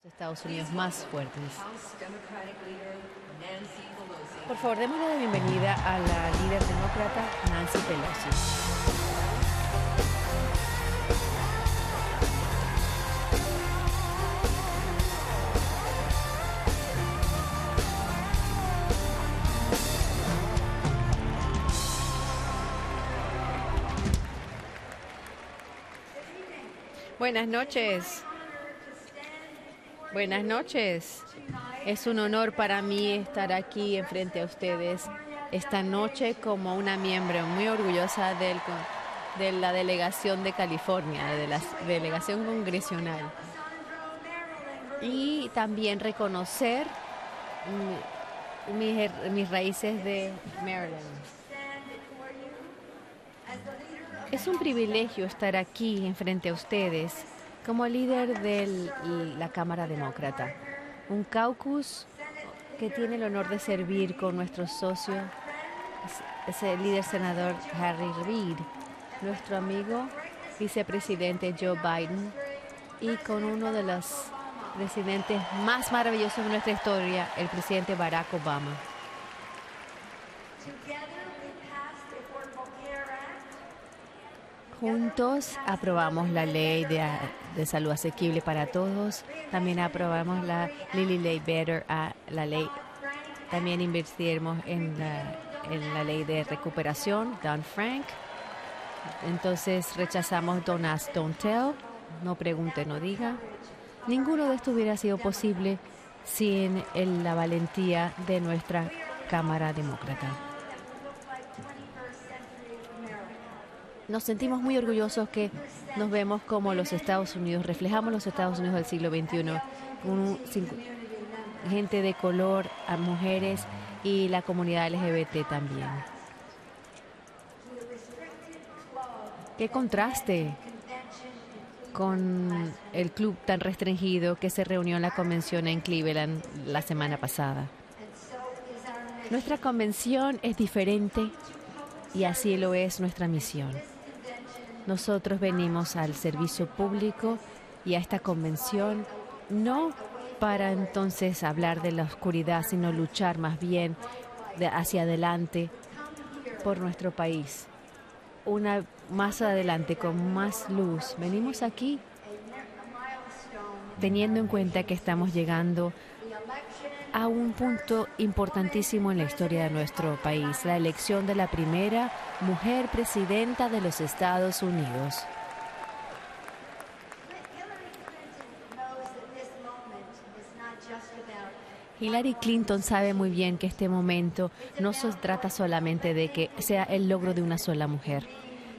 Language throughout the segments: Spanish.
Estados Unidos más fuertes. Por favor, démosle la bienvenida a la líder demócrata Nancy Pelosi. Buenas noches. Buenas noches. Es un honor para mí estar aquí enfrente a ustedes esta noche como una miembro muy orgullosa de la delegación de California, de la delegación congresional. Y también reconocer mis raíces de Maryland. Es un privilegio estar aquí enfrente a ustedes como líder de la Cámara Demócrata, un caucus que tiene el honor de servir con nuestro socio, es el líder senador Harry Reid, nuestro amigo vicepresidente Joe Biden y con uno de los presidentes más maravillosos de nuestra historia, el presidente Barack Obama. Juntos aprobamos la ley de salud asequible para todos. También aprobamos la Lilly Lay Better, la ley. También invertimos en la ley de recuperación, Dodd-Frank. Entonces rechazamos Don't Ask, Don't Tell, no pregunte, no diga. Ninguno de esto hubiera sido posible sin la valentía de nuestra Cámara Demócrata. Nos sentimos muy orgullosos que nos vemos como los Estados Unidos, reflejamos los Estados Unidos del siglo XXI, con gente de color, a mujeres y la comunidad LGBT también. Qué contraste con el club tan restringido que se reunió en la convención en Cleveland la semana pasada. Nuestra convención es diferente y así lo es nuestra misión. Nosotros venimos al servicio público y a esta convención no para entonces hablar de la oscuridad, sino luchar más bien hacia adelante por nuestro país. Más adelante, con más luz. Venimos aquí teniendo en cuenta que estamos llegando a un punto importantísimo en la historia de nuestro país, la elección de la primera mujer presidenta de los Estados Unidos. Hillary Clinton sabe muy bien que este momento no se trata solamente de que sea el logro de una sola mujer.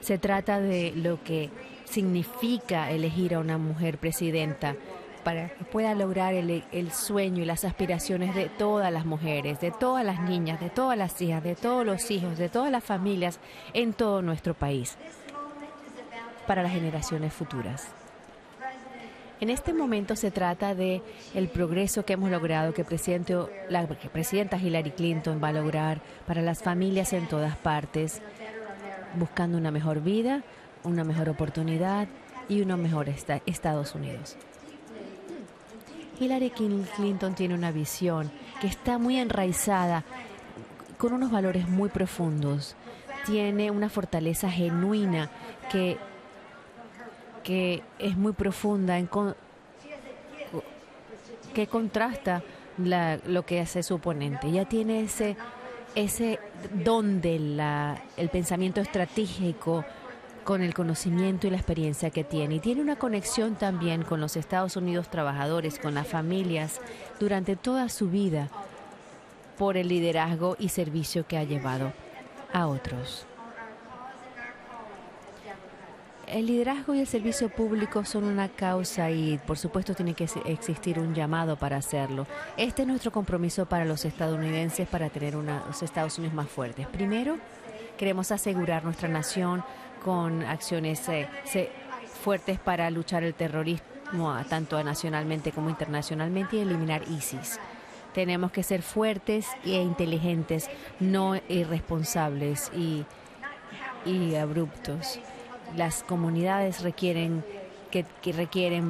Se trata de lo que significa elegir a una mujer presidenta para que pueda lograr el sueño y las aspiraciones de todas las mujeres, de todas las niñas, de todas las hijas, de todos los hijos, de todas las familias en todo nuestro país, para las generaciones futuras. En este momento se trata de el progreso que hemos logrado, que la presidenta Hillary Clinton va a lograr para las familias en todas partes, buscando una mejor vida, una mejor oportunidad y unos mejores Estados Unidos. Hillary Clinton tiene una visión que está muy enraizada, con unos valores muy profundos. Tiene una fortaleza genuina que es muy profunda, que contrasta lo que hace su oponente. Ella tiene ese don el pensamiento estratégico, con el conocimiento y la experiencia que tiene. Y tiene una conexión también con los Estados Unidos trabajadores, con las familias, durante toda su vida, por el liderazgo y servicio que ha llevado a otros. El liderazgo y el servicio público son una causa y, por supuesto, tiene que existir un llamado para hacerlo. Este es nuestro compromiso para los estadounidenses para tener los Estados Unidos más fuertes. Primero, queremos asegurar nuestra nación con acciones fuertes para luchar el terrorismo, tanto nacionalmente como internacionalmente, y eliminar ISIS. Tenemos que ser fuertes e inteligentes, no irresponsables y abruptos. Las comunidades requieren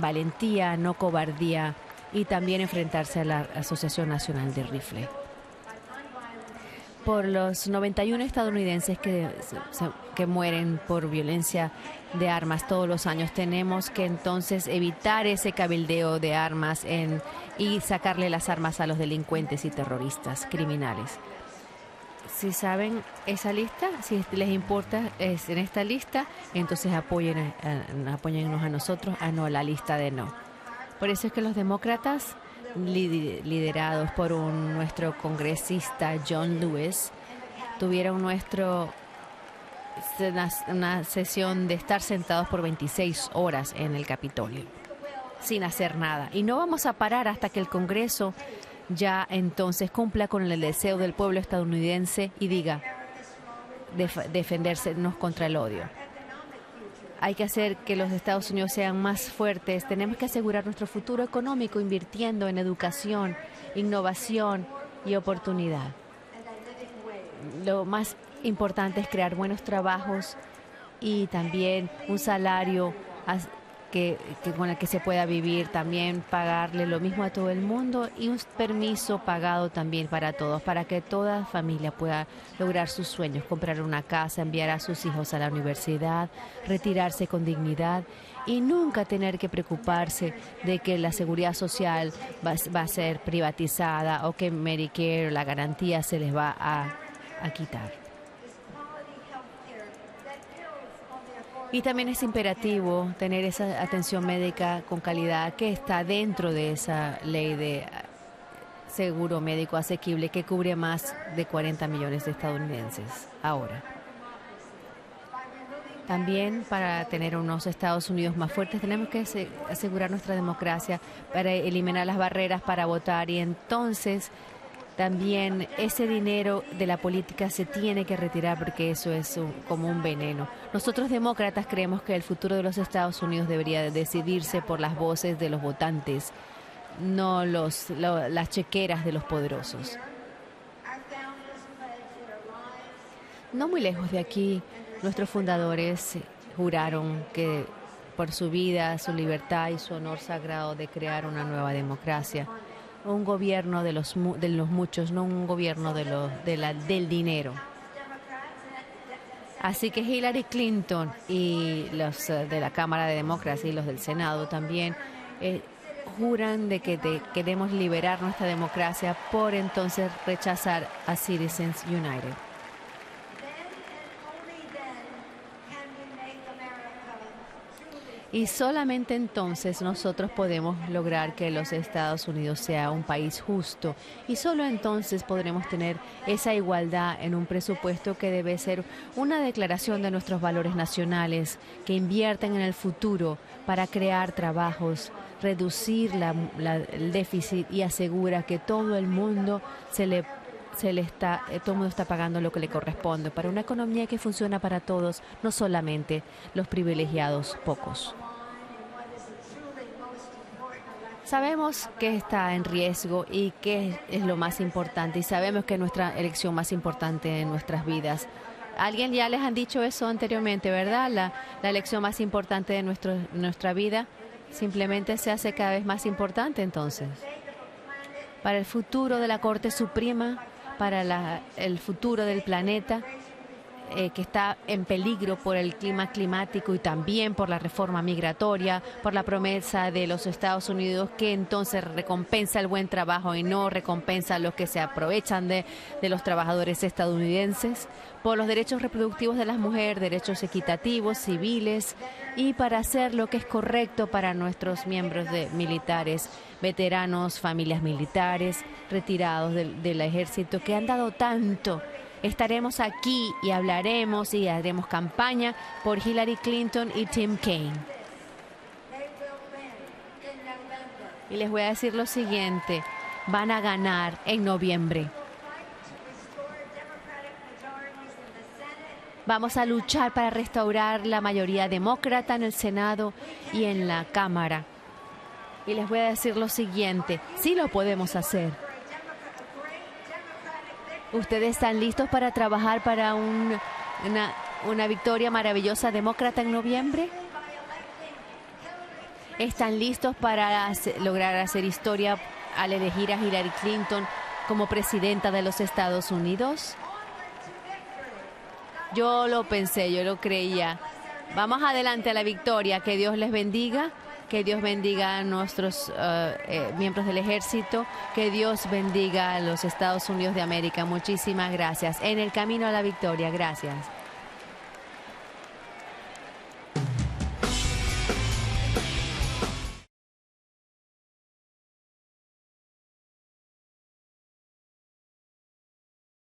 valentía, no cobardía, y también enfrentarse a la Asociación Nacional de Rifle. Por los 91 estadounidenses que mueren por violencia de armas todos los años, tenemos que entonces evitar ese cabildeo de armas y sacarle las armas a los delincuentes y terroristas criminales. Si saben esa lista, si les importa, es en esta lista, entonces apóyennos a nosotros, no a la lista de no. Por eso es que los demócratas, liderados por nuestro congresista John Lewis, tuvieron una sesión de estar sentados por 26 horas en el Capitolio, sin hacer nada. Y no vamos a parar hasta que el Congreso ya entonces cumpla con el deseo del pueblo estadounidense y diga defendernos contra el odio. Hay que hacer que los Estados Unidos sean más fuertes. Tenemos que asegurar nuestro futuro económico invirtiendo en educación, innovación y oportunidad. Lo más importante es crear buenos trabajos y también un salario con el que se pueda vivir, también pagarle lo mismo a todo el mundo y un permiso pagado también para todos, para que toda familia pueda lograr sus sueños, comprar una casa, enviar a sus hijos a la universidad, retirarse con dignidad y nunca tener que preocuparse de que la seguridad social va a ser privatizada o que Medicare, la garantía, se les va a quitar. Y también es imperativo tener esa atención médica con calidad que está dentro de esa ley de seguro médico asequible que cubre más de 40 millones de estadounidenses ahora. También para tener unos Estados Unidos más fuertes tenemos que asegurar nuestra democracia para eliminar las barreras para votar y entonces también ese dinero de la política se tiene que retirar porque eso es como un veneno. Nosotros demócratas creemos que el futuro de los Estados Unidos debería decidirse por las voces de los votantes, no las chequeras de los poderosos. No muy lejos de aquí, nuestros fundadores juraron que por su vida, su libertad y su honor sagrado de crear una nueva democracia. Un gobierno de los muchos, no un gobierno del dinero. Así que Hillary Clinton y los de la Cámara de Demócratas y los del Senado también juran de que queremos liberar nuestra democracia por entonces rechazar a Citizens United. Y solamente entonces nosotros podemos lograr que los Estados Unidos sea un país justo. Y solo entonces podremos tener esa igualdad en un presupuesto que debe ser una declaración de nuestros valores nacionales, que invierten en el futuro para crear trabajos, reducir el déficit y asegura que todo el mundo todo el mundo está pagando lo que le corresponde para una economía que funciona para todos, no solamente los privilegiados pocos. Sabemos que está en riesgo y que es lo más importante y sabemos que es nuestra elección más importante en nuestras vidas. Alguien ya les han dicho eso anteriormente, ¿verdad? La elección más importante de nuestra vida simplemente se hace cada vez más importante entonces. Para el futuro de la Corte Suprema, para el futuro del planeta, que está en peligro por el clima climático y también por la reforma migratoria, por la promesa de los Estados Unidos que entonces recompensa el buen trabajo y no recompensa a los que se aprovechan de los trabajadores estadounidenses, por los derechos reproductivos de las mujeres, derechos equitativos, civiles y para hacer lo que es correcto para nuestros miembros militares, veteranos, familias militares, retirados del ejército que han dado tanto. Estaremos aquí y hablaremos y haremos campaña por Hillary Clinton y Tim Kaine. Y les voy a decir lo siguiente, van a ganar en noviembre. Vamos a luchar para restaurar la mayoría demócrata en el Senado y en la Cámara. Y les voy a decir lo siguiente, sí lo podemos hacer. ¿Ustedes están listos para trabajar para una victoria maravillosa demócrata en noviembre? ¿Están listos para lograr hacer historia al elegir a Hillary Clinton como presidenta de los Estados Unidos? Yo lo pensé, yo lo creía. Vamos adelante a la victoria. Que Dios les bendiga. Que Dios bendiga a nuestros miembros del ejército. Que Dios bendiga a los Estados Unidos de América. Muchísimas gracias. En el camino a la victoria. Gracias.